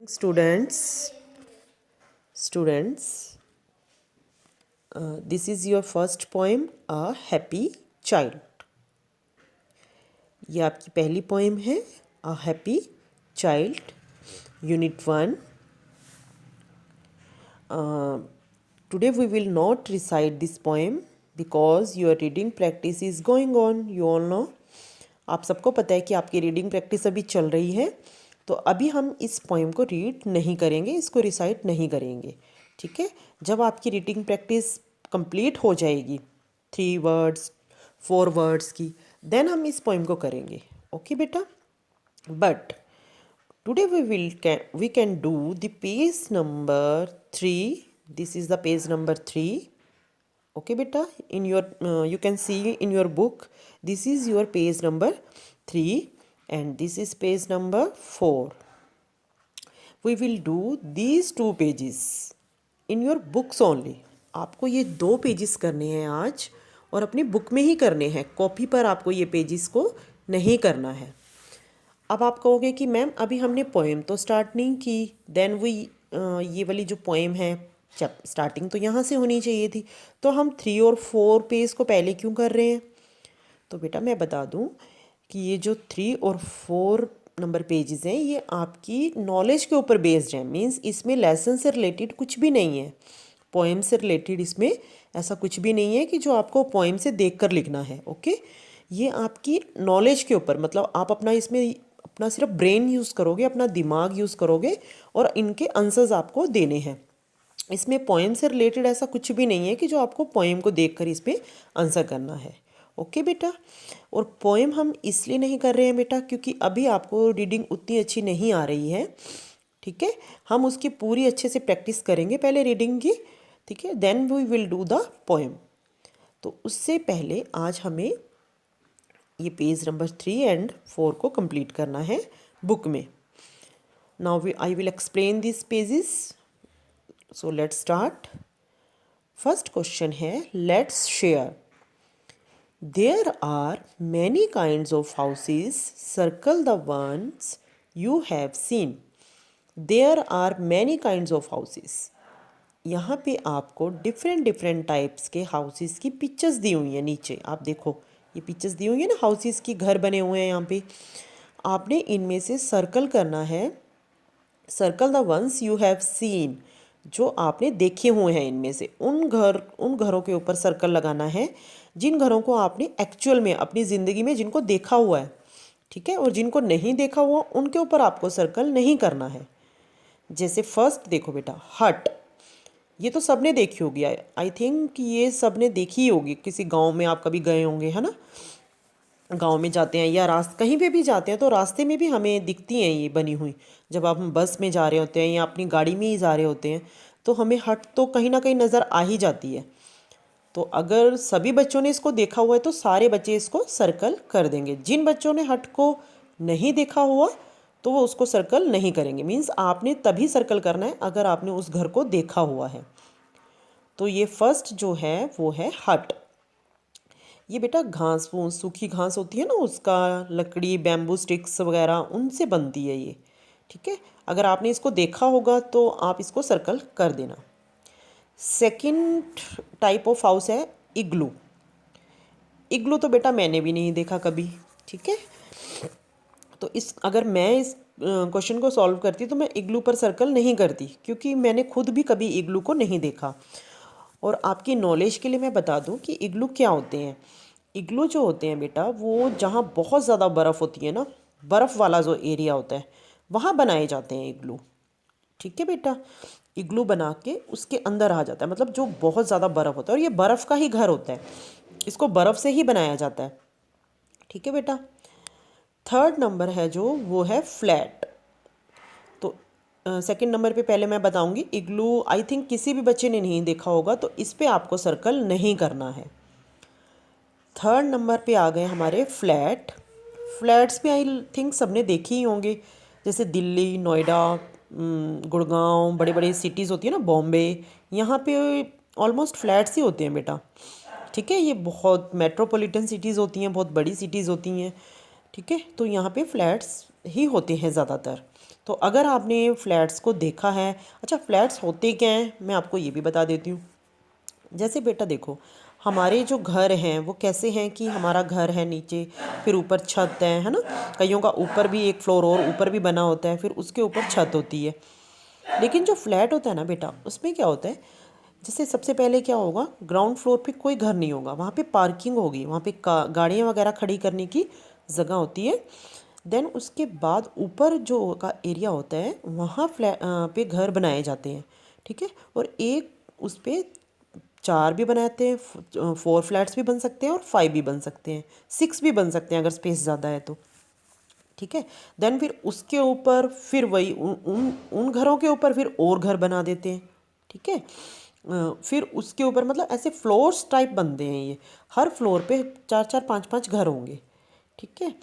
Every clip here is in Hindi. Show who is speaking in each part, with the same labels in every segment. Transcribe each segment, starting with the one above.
Speaker 1: Students, this is your first poem, A Happy Child. ये आपकी पहली पोएम है, A Happy Child, Unit 1. Today we will not recite this poem because your reading practice is going on. You all know. आप सबको पता है कि आपकी रीडिंग प्रैक्टिस अभी चल रही है, तो अभी हम इस पोएम को रीड नहीं करेंगे, इसको रिसाइट नहीं करेंगे. ठीक है. जब आपकी रीडिंग प्रैक्टिस कंप्लीट हो जाएगी 3 वर्ड्स 4 वर्ड्स की, देन हम इस पोएम को करेंगे. ओके बेटा. But today we can do the page number 3. This is the page number 3. Okay beta, in your you can see in your book, this is your page number 3 and this is page number 4. We will do these 2 pages in your books only. आपको ये 2 पेजेस करने हैं आज, और अपनी बुक में ही करने हैं. कॉपी पर आपको ये पेजेस को नहीं करना है. अब आप कहोगे कि मैम अभी हमने पोएम तो स्टार्ट नहीं की, देन ये वाली जो पोएम है स्टार्टिंग तो यहाँ से होनी चाहिए थी, तो हम 3 और 4 पेज को पहले क्यों कर रहे हैं? तो बेटा मैं बता दूँ कि ये जो 3 और 4 नंबर पेजेस हैं, ये आपकी नॉलेज के ऊपर बेस्ड हैं. मीन्स इसमें लेसन से रिलेटेड कुछ भी नहीं है, पोएम से रिलेटेड इसमें ऐसा कुछ भी नहीं है कि जो आपको पोएम से देखकर लिखना है. ओके. ये आपकी नॉलेज के ऊपर, मतलब आप अपना इसमें अपना सिर्फ ब्रेन यूज़ करोगे, अपना दिमाग यूज़ करोगे और इनके आंसर्स आपको देने हैं. इसमें पोएम से रिलेटेड ऐसा कुछ भी नहीं है कि जो आपको पोएम को देखकर इस पर आंसर करना है. ओके बेटा. और पोएम हम इसलिए नहीं कर रहे हैं बेटा क्योंकि अभी आपको रीडिंग उतनी अच्छी नहीं आ रही है. ठीक है. हम उसकी पूरी अच्छे से प्रैक्टिस करेंगे पहले रीडिंग की. ठीक है. Then we will do the poem. तो उससे पहले आज हमें ये पेज नंबर 3 एंड 4 को कंप्लीट करना है बुक में. Now I will explain this pages. So let's start. First question है, let's share. There are many kinds of houses. Circle the ones you have seen. There are many kinds of houses. यहाँ पे आपको डिफरेंट टाइप्स के हाउसेस की पिक्चर्स दी हुई हैं. नीचे आप देखो, ये पिक्चर्स दी हुई है ना, हाउसेस की घर बने हुए हैं यहाँ पे. आपने इनमें से सर्कल करना है. Circle the ones you have seen, जो आपने देखे हुए हैं. इनमें से उन घरों के ऊपर सर्कल लगाना है जिन घरों को आपने एक्चुअल में अपनी ज़िंदगी में जिनको देखा हुआ है. ठीक है. और जिनको नहीं देखा हुआ उनके ऊपर आपको सर्कल नहीं करना है. जैसे फर्स्ट देखो बेटा, हट. ये तो सबने देखी होगी. आई थिंक ये सबने देखी ही होगी. किसी गांव में आप कभी गए होंगे, है ना. गांव में जाते हैं या कहीं पे भी जाते हैं तो रास्ते में भी हमें दिखती हैं ये बनी हुई. जब आप बस में जा रहे होते हैं या अपनी गाड़ी में ही जा रहे होते हैं तो हमें हट तो कहीं ना कहीं नज़र आ ही जाती है. तो अगर सभी बच्चों ने इसको देखा हुआ है तो सारे बच्चे इसको सर्कल कर देंगे. जिन बच्चों ने हट को नहीं देखा हुआ तो वो उसको सर्कल नहीं करेंगे. मीन्स आपने तभी सर्कल करना है अगर आपने उस घर को देखा हुआ है. तो ये फर्स्ट जो है वो है हट. ये बेटा घास, वो सूखी घास होती है ना, उसका लकड़ी, बैम्बू स्टिक्स वगैरह उनसे बनती है ये. ठीक है. अगर आपने इसको देखा होगा तो आप इसको सर्कल कर देना. सेकंड टाइप ऑफ हाउस है इग्लू. इग्लू तो बेटा मैंने भी नहीं देखा कभी. ठीक है. तो अगर मैं इस क्वेश्चन को सॉल्व करती तो मैं इग्लू पर सर्कल नहीं करती क्योंकि मैंने खुद भी कभी इग्लू को नहीं देखा. और आपकी नॉलेज के लिए मैं बता दूं कि इग्लू क्या होते हैं. इग्लू जो होते हैं बेटा, वो जहाँ बहुत ज़्यादा बर्फ़ होती है ना, बर्फ़ वाला जो एरिया होता है वहाँ बनाए जाते हैं इग्लू. ठीक है बेटा. इग्लू बना के उसके अंदर आ जाता है, मतलब जो बहुत ज़्यादा बर्फ़ होता है, और ये बर्फ़ का ही घर होता है. इसको बर्फ़ से ही बनाया जाता है. ठीक है बेटा. थर्ड नंबर है जो, वो है फ्लैट. तो सेकंड नंबर पे पहले मैं बताऊंगी इग्लू. आई थिंक किसी भी बच्चे ने नहीं देखा होगा तो इस पे आपको सर्कल नहीं करना है. थर्ड नंबर पे आ गए हमारे फ्लैट. फ्लैट्स भी आई थिंक सबने देखे ही होंगे. जैसे दिल्ली, नोएडा, गुड़गांव, बड़े बड़े सिटीज़ होती है ना, बॉम्बे, यहाँ पे ऑलमोस्ट फ्लैट्स ही होते हैं बेटा. ठीक है. ये बहुत मेट्रोपॉलिटन सिटीज़ होती हैं, बहुत बड़ी सिटीज़ होती हैं. ठीक है. तो यहाँ पे फ्लैट्स ही होते हैं ज़्यादातर. तो अगर आपने फ्लैट्स को देखा है, अच्छा फ्लैट्स होते क्या हैं मैं आपको ये भी बता देती हूँ। जैसे बेटा देखो, हमारे जो घर हैं वो कैसे हैं कि हमारा घर है नीचे, फिर ऊपर छत है ना। कईयों का ऊपर भी एक फ्लोर और ऊपर भी बना होता है, फिर उसके ऊपर छत होती है। लेकिन जो फ्लैट होता है ना बेटा, उसमें क्या होता है, जैसे सबसे पहले क्या होगा, ग्राउंड फ्लोर पे कोई घर नहीं होगा, वहाँ पे पार्किंग होगी, वहाँ पे गाड़ियाँ वगैरह खड़ी करने की जगह होती है। देन उसके बाद ऊपर जो का एरिया होता है वहाँ फ्लैट पे घर बनाए जाते हैं, ठीक है। और एक उस पे 4 भी बनाते हैं, 4 फ्लैट्स भी बन सकते हैं और 5 भी बन सकते हैं, 6 भी बन सकते हैं अगर स्पेस ज़्यादा है तो, ठीक है। देन फिर उसके ऊपर फिर वही उन उन उन घरों के ऊपर फिर और घर बना देते हैं, ठीक है। फिर उसके ऊपर मतलब ऐसे फ्लोर्स टाइप बनते हैं ये, हर फ्लोर पे 4-4 5-5 घर होंगे, ठीक है।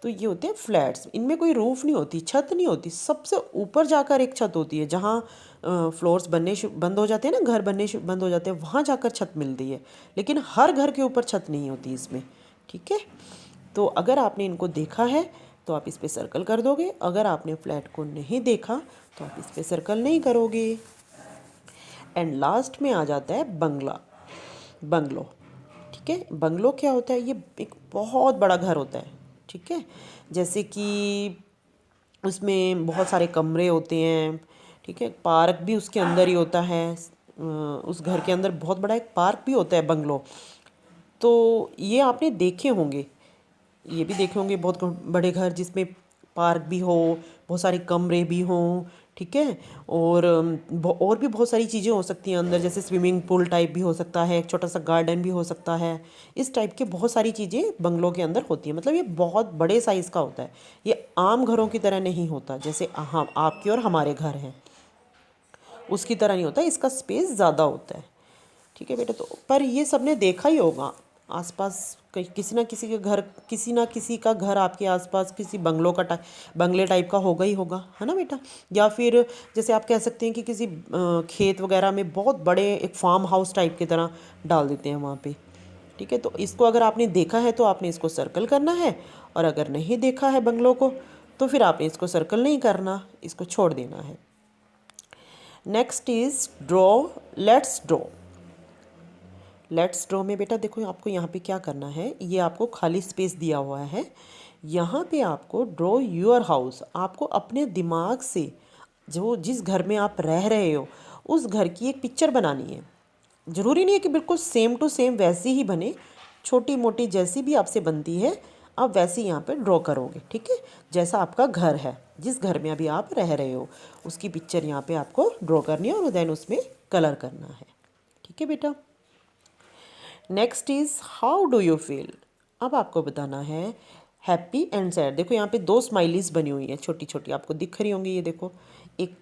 Speaker 1: तो ये होते हैं फ्लैट्स, इनमें कोई रूफ नहीं होती, छत नहीं होती, सबसे ऊपर जाकर एक छत होती है जहाँ फ्लोर्स बनने बंद हो जाते हैं ना, घर बनने बंद हो जाते हैं, वहाँ जाकर छत मिलती है। लेकिन हर घर के ऊपर छत नहीं होती इसमें, ठीक है। तो अगर आपने इनको देखा है तो आप इस पे सर्कल कर दोगे, अगर आपने फ्लैट को नहीं देखा तो आप इस पे सर्कल नहीं करोगे। एंड लास्ट में आ जाता है बंगलो, ठीक है। बंगलो क्या होता है, ये एक बहुत बड़ा घर होता है, ठीक है। जैसे कि उसमें बहुत सारे कमरे होते हैं, ठीक है। पार्क भी उसके अंदर ही होता है, उस घर के अंदर बहुत बड़ा एक पार्क भी होता है बंगलो। तो ये आपने देखे होंगे, ये भी देखे होंगे बहुत बड़े घर जिसमें पार्क भी हो, बहुत सारे कमरे भी हों, ठीक है। और और भी बहुत सारी चीज़ें हो सकती हैं अंदर, जैसे स्विमिंग पूल टाइप भी हो सकता है, एक छोटा सा गार्डन भी हो सकता है। इस टाइप के बहुत सारी चीज़ें बंगलों के अंदर होती हैं, मतलब ये बहुत बड़े साइज़ का होता है, ये आम घरों की तरह नहीं होता जैसे हाँ आपके और हमारे घर हैं उसकी तरह नहीं होता, इसका स्पेस ज़्यादा होता है, ठीक है बेटा। तो पर ये सबने देखा ही होगा आसपास, किसी ना किसी के घर, किसी ना किसी का घर आपके आसपास किसी बंगले टाइप का होगा ही होगा, है ना बेटा। या फिर जैसे आप कह सकते हैं कि किसी खेत वगैरह में बहुत बड़े एक फार्म हाउस टाइप की तरह डाल देते हैं वहाँ पे, ठीक है। तो इसको अगर आपने देखा है तो आपने इसको सर्कल करना है, और अगर नहीं देखा है बंगलों को तो फिर आपने इसको सर्कल नहीं करना, इसको छोड़ देना है। Next is draw, let's draw में बेटा देखो आपको यहाँ पे क्या करना है, ये आपको खाली स्पेस दिया हुआ है, यहाँ पे आपको ड्रॉ योर हाउस, आपको अपने दिमाग से जो जिस घर में आप रह रहे हो उस घर की एक पिक्चर बनानी है। ज़रूरी नहीं है कि बिल्कुल सेम टू सेम वैसी ही बने, छोटी मोटी जैसी भी आपसे बनती है आप वैसे यहाँ पे ड्रॉ करोगे, ठीक है। जैसा आपका घर है, जिस घर में अभी आप रह रहे हो उसकी पिक्चर यहाँ पे आपको ड्रॉ करनी है और देन उसमें कलर करना है, ठीक है बेटा। Next is how do you feel, अब आपको बताना है हैप्पी एंड सैड। देखो यहाँ पे 2 स्माइलीज बनी हुई है छोटी छोटी, आपको दिख रही होंगी, ये देखो एक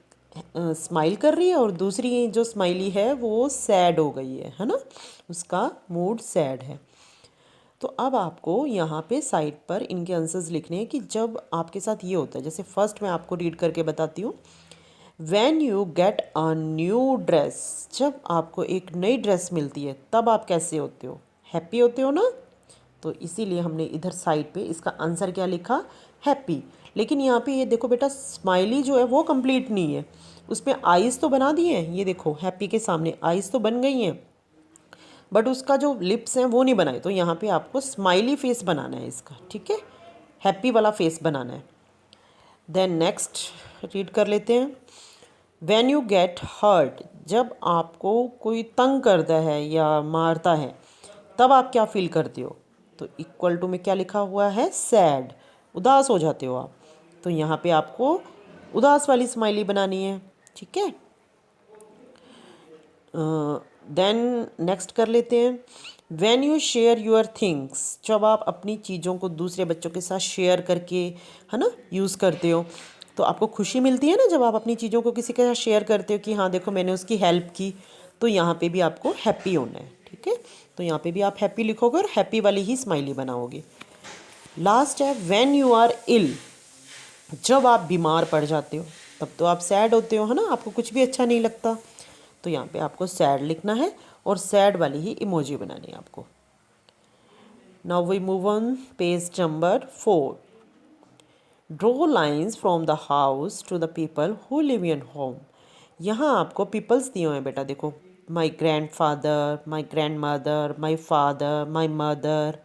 Speaker 1: स्माइल कर रही है और दूसरी जो स्माइली है वो सैड हो गई है ना, उसका मूड सैड है। तो अब आपको यहाँ पे साइड पर इनके आंसर्स लिखने हैं कि जब आपके साथ ये होता है, जैसे फर्स्ट मैं आपको रीड करके बताती हूँ। When you get a new dress, जब आपको एक नई ड्रेस मिलती है तब आप कैसे होते हो, हैप्पी होते हो ना। तो इसीलिए हमने इधर साइड पे इसका आंसर क्या लिखा, हैप्पी। लेकिन यहाँ पे ये देखो बेटा स्माइली जो है वो कंप्लीट नहीं है, उसमें आइज़ तो बना दिए हैं, ये देखो हैप्पी के सामने आइज़ तो बन गई हैं बट उसका जो लिप्स हैं वो नहीं बनाए, तो यहाँ पे आपको स्माइली फेस बनाना है इसका, ठीक है, हैप्पी वाला फेस बनाना है। देन नेक्स्ट रीड कर लेते हैं। वैन यू गेट हर्ट, जब आपको कोई तंग करता है या मारता है तब आप क्या फील करते हो, तो इक्वल टू में क्या लिखा हुआ है, सैड, उदास हो जाते हो आप। तो यहाँ पे आपको उदास वाली स्माइली बनानी है, ठीक है। देन नेक्स्ट कर लेते हैं। When you share your things, जब आप अपनी चीज़ों को दूसरे बच्चों के साथ शेयर करके, है ना, यूज़ करते हो तो आपको खुशी मिलती है ना, जब आप अपनी चीज़ों को किसी के साथ शेयर करते हो कि हाँ देखो मैंने उसकी हेल्प की, तो यहाँ पे भी आपको हैप्पी होना है, ठीक है। तो यहाँ पे भी आप हैप्पी लिखोगे और हैप्पी वाली ही स्माइली बनाओगे। लास्ट है व्हेन यू आर इल, जब आप बीमार पड़ जाते हो तब तो आप सैड होते हो, है ना, आपको कुछ भी अच्छा नहीं लगता, तो यहाँ पे आपको सैड लिखना है और सैड वाली ही इमोजी बनानी है आपको। Now we move on page number 4। Draw lines from the house to the people who live in home. यहाँ आपको पीपल्स दिए हुए हैं बेटा, देखो my grandfather, my grandmother, my father, my mother,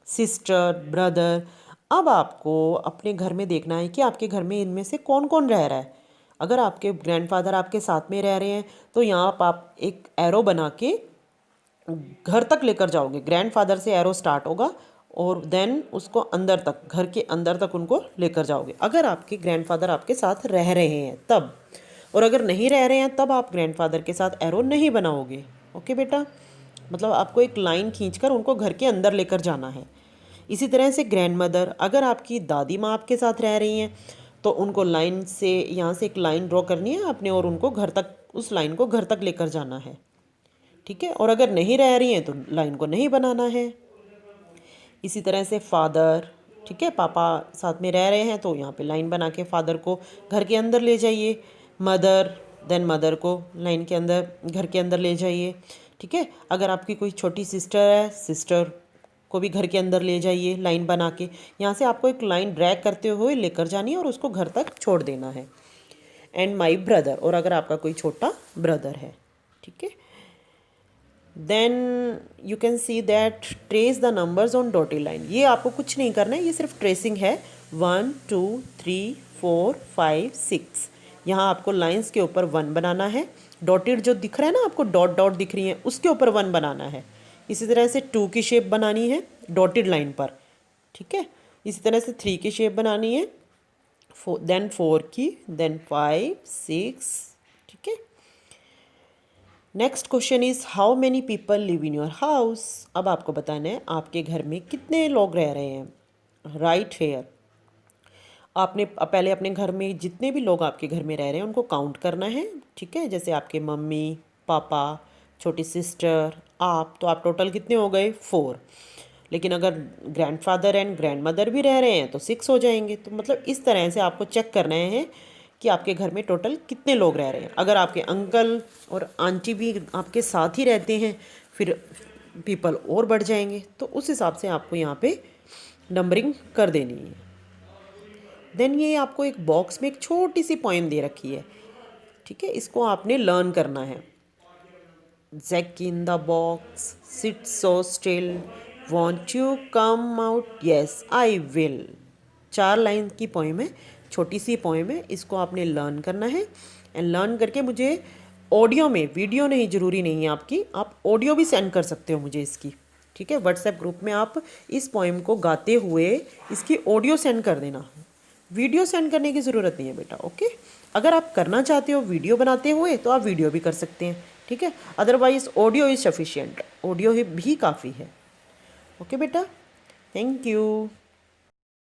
Speaker 1: sister, brother. अब आपको अपने घर में देखना है कि आपके घर में इनमें से कौन कौन रह रहा है। अगर आपके ग्रैंडफादर आपके साथ में रह रहे हैं तो यहाँ आप एक एरो बना के घर तक लेकर जाओगे। ग्रैंडफादर से एरो स्टार्ट होगा और देन उसको अंदर तक, घर के अंदर तक उनको लेकर जाओगे। अगर आपके ग्रैंडफादर आपके साथ रह रहे हैं तब, और अगर नहीं रह रहे हैं तब आप ग्रैंडफादर के साथ एरो नहीं बनाओगे। ओके बेटा, मतलब आपको एक लाइन खींचकर उनको घर के अंदर लेकर जाना है। इसी तरह से ग्रैंड मदर, अगर आपकी दादी माँ आपके साथ रह रही हैं तो उनको लाइन से, यहाँ से एक लाइन ड्रॉ करनी है आपने और उनको घर तक, उस लाइन को घर तक लेकर जाना है। ठीक है, और अगर नहीं रह रही हैं तो लाइन को नहीं बनाना है। इसी तरह से फादर, ठीक है, पापा साथ में रह रहे हैं तो यहाँ पे लाइन बना के फादर को घर के अंदर ले जाइए। मदर, देन मदर को लाइन के अंदर, घर के अंदर ले जाइए। ठीक है, अगर आपकी कोई छोटी सिस्टर है, सिस्टर को भी घर के अंदर ले जाइए लाइन बना के। यहाँ से आपको एक लाइन ड्रैग करते हुए लेकर जानी है और उसको घर तक छोड़ देना है। एंड माई ब्रदर, और अगर आपका कोई छोटा ब्रदर है, ठीक है, then you can see that trace the numbers on dotted line. ये आपको कुछ नहीं करना है, ये सिर्फ ट्रेसिंग है। 1 2 3 4 5 6, यहाँ आपको लाइंस के ऊपर 1 बनाना है। डॉटेड जो दिख रहा है ना आपको, डॉट डॉट दिख रही है, उसके ऊपर 1 बनाना है। इसी तरह से 2 की शेप बनानी है डॉटेड लाइन पर। ठीक है, इसी तरह से 3 की शेप बनानी है, देन 4 की, देन 5 6। ठीक है, next question is how many people live in your house. अब आपको बताना है आपके घर में कितने लोग रह रहे हैं। राइट हेयर, आपने पहले अपने घर में जितने भी लोग आपके घर में रह रहे हैं उनको काउंट करना है। ठीक है, जैसे आपके मम्मी, पापा, छोटी सिस्टर, आप, तो आप टोटल कितने हो गए? 4। लेकिन अगर ग्रैंडफादर एंड ग्रैंड मदर भी रह रहे हैं तो 6 हो जाएंगे। तो मतलब इस तरह से आपको चेक करना है कि आपके घर में टोटल कितने लोग रह रहे हैं। अगर आपके अंकल और आंटी भी आपके साथ ही रहते हैं फिर पीपल और बढ़ जाएंगे, तो उस हिसाब से आपको यहाँ पे नंबरिंग कर देनी है। देन ये आपको एक बॉक्स में एक छोटी सी पोएम दे रखी है। ठीक है, इसको आपने लर्न करना है। Jack in the box, sit so still, won't you come out, yes I will. 4 line की पोएम है, छोटी सी पोएम है। इसको आपने लर्न करना है एंड लर्न करके मुझे ऑडियो में, वीडियो नहीं, ज़रूरी नहीं है आपकी, आप ऑडियो भी सेंड कर सकते हो मुझे इसकी। ठीक है, व्हाट्सएप ग्रुप में आप इस पोएम को गाते हुए इसकी ऑडियो सेंड कर देना। वीडियो सेंड करने की ज़रूरत नहीं है बेटा। ओके, अगर आप करना चाहते हो वीडियो बनाते हुए तो आप वीडियो भी कर सकते हैं। ठीक है, otherwise audio is sufficient, audio भी काफ़ी है। ओके बेटा, थैंक यू।